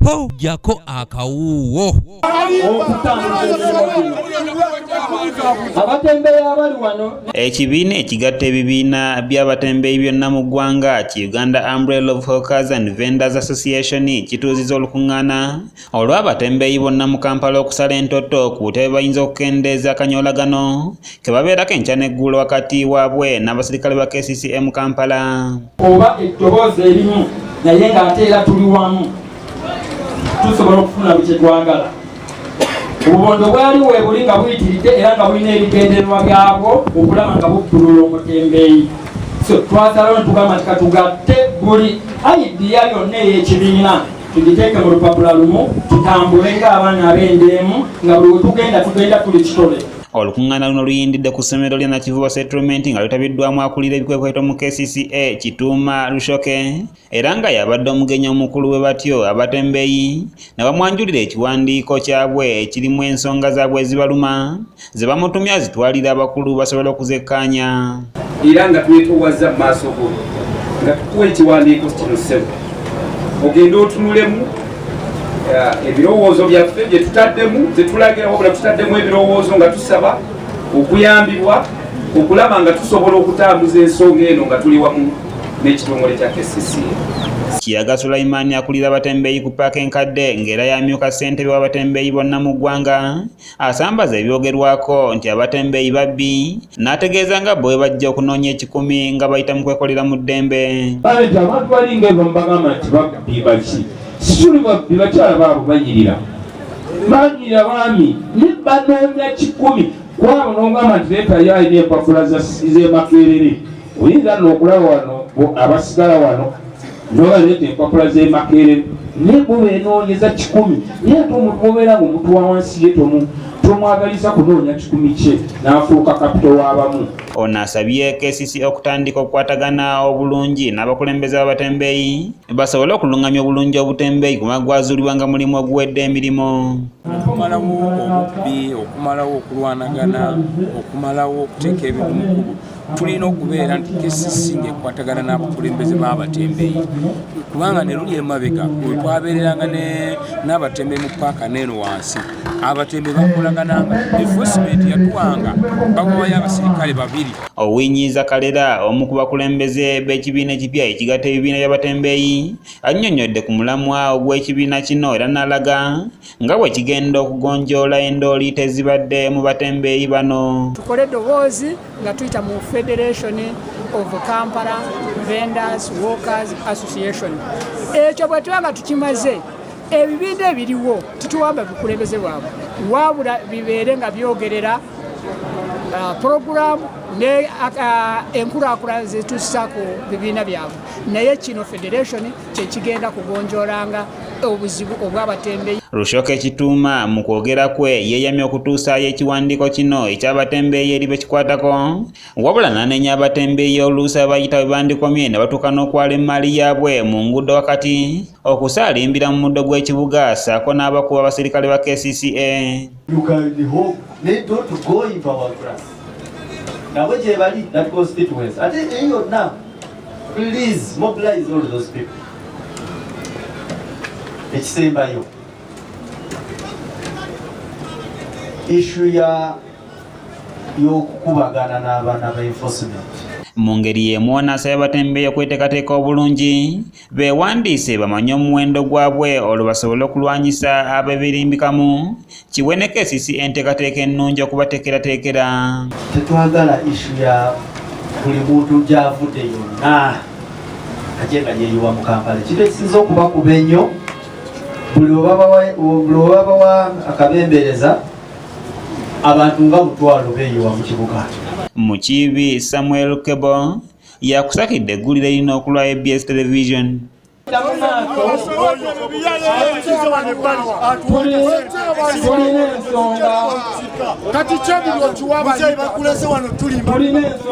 po jako akawuwo. Ekibiina ekigatta ebibiina by'abatembeeyi byonna mu ggwanga ki Uganda Umbrella of Hawkers and Vendors Association kituuzizza olukuŋŋaana olw'abatembeeyi bonna mu Kampala okusala entoto ku butebe bayinza okukendeeza akanyoolagano ke babeerako enkya n'eggulo wakati waabwe n'abasirikale ba KCCA mu Kampala. Oba eddoboozi erimu naye ng'ate era tuli wamu tusobola okufuna bye twagala. Obubondo bwali weebuli nga buyitiridde era nga bulina ebigendererwa byabwo okulaba nga bubbulula omutembeeyi. So twasalawo ne tugamba nti katugatte buli idea yonna ey'ekibiina tugiteeke mu lupapula lumu tutambule ng'abaana ab'endeemu nga buli we tugenda tuli kitole. Olukuŋŋaana luno luyindidde ku ssomero lya Nakivubo Settlement nga lutabiddwamu akulira ebikwekweto mu KCCA Kituuma Lushoke era nga yabadde omugenyi omukulu we batyo abatembeeyi ne bamwanjulira ekiwandiiko kyabwe ekirimu ensonga zaabwe ezibaluma ze bamutumye azitwalira abakulu basobole okuzekkaanya. Era nga twetoowaza mu maaso go nga tukuwa ekiwandiiko kino ssebo ogenda otunulemu ebirowoozo byaffe bye tutaddemu ze tulagira wabula tutaddemu ebirowoozo nga tusaba okuyambibwa okulaba nga tusobola okutambuza ensonga eno nga tuli wamu n'ekitongole kya KCCA. Kiyaga Sulaiman akulira abatembeeyi ku paaka enkadde ng'era yamyuka ssentebe w'abatembeeyi bonna mu ggwanga asambaza ebyogerwako nti abatembeeyi babbi n'ategeeza nga bwe bajja okunoonya ekikumi nga bayita mu kwekolera mu ddembe. Abantu balinga ebyo mbagamba nti babbi baki situli babbi bakyala baabo banyirira baami ne banoonya kikumi kwabo n'ogamba nti leetayo alina empapula z'emakerere oyinza n'okulaba wano abasigala wano n'obaleeta empapula z'emakerere naye bo beenoonyeza kikumi naye ate omuntu obeera ng'omuntu wa wansi ye tomwagaliza kunoonya kikumi kye n'afuuka kapito w'abamu. Ono asabye KCCA okutandika okukwatagana obulungi n'abakulembeze b'abatembeeyi basobole okulungamya obulungi obutembeeyi ku magwazuulibwa nga mulimu oguwedde emirimu. Okumalawo obubbi, okumalawo okulwanagana, okumalawo okuteeka ebintu mu kkubo. Tulina okubeera nti KCCA ng'ekwatagana n'abakulembeze b'abatembeeyi kubanga ne luli emabega bwe twabeereranga n'abatembeeyi mu paaka n'eno wansi abatembeeyi bakolagananga enforcement yatuwanga bawayo abasirikale babiri. Owinyiza Kalera omu ku bakulembeze b'ekibiina ekipya ekigatta ebibiina by'abatembeeyi annyonnyodde ku mulamwa ogw'ekibiina kino era n'alaga nga bwe kigenda okugonjoola endooli tezibadde mu batembeeyi bano. Tukole eddoboozi nga tuyita mu Federation of Kampala Vendors Workers Association. Ekyo bwe tuba nga tukimaze ebibiina ebiriwo tutuwamba bukulembeze bwabwe wabula bibeere nga byogerera programu ne enkulaakulana zetussa ku bibiina byabwe naye kino Federation kyekigenda kugonjoolanga obuzibu obw'abatembeeyi. Lushoke Kituuma mu kwogera kwe yeeyamye okutuusaayo ekiwandiiko kino eky'abatembeeyi eri bekikwatako wabula n'anenya abatembeeyi oluusi abayita bwe bandikomye ne batuuka n'okwala emmaali yaabwe mu nguudo wakati okusaalimbira mu muddo gw'ekibuga ssaako n'abakuba abasirikale ba KCCA. Now gye bali that constituents ate eyo now please mobilize all those people. Ekisembayo issue y'okukubagana n'abaana ba enforcement. Mu ngeri y'emu n'asaba abatembeeyi okweteekateeka obulungi beewandiise bamanye omuwendo gwabwe olwo basobole okulwanyisa ab'ebirimbikamu kiwe ne KCCA enteekateeka ennungi okubateekerateekera. Tetwagala issue ya buli muntu gy'avudde yonna kajje nga yeeyiwa mu Kampala. Kintu ekisinza okubakuba ennyo buli oba bawa akabembereza abantu nga mutwalo beeyiwa mu kibuga. Mukiibi Samuel Kebo yakusakidde eggulire erina okulwa ABS Television. Kati kyabiri okiwa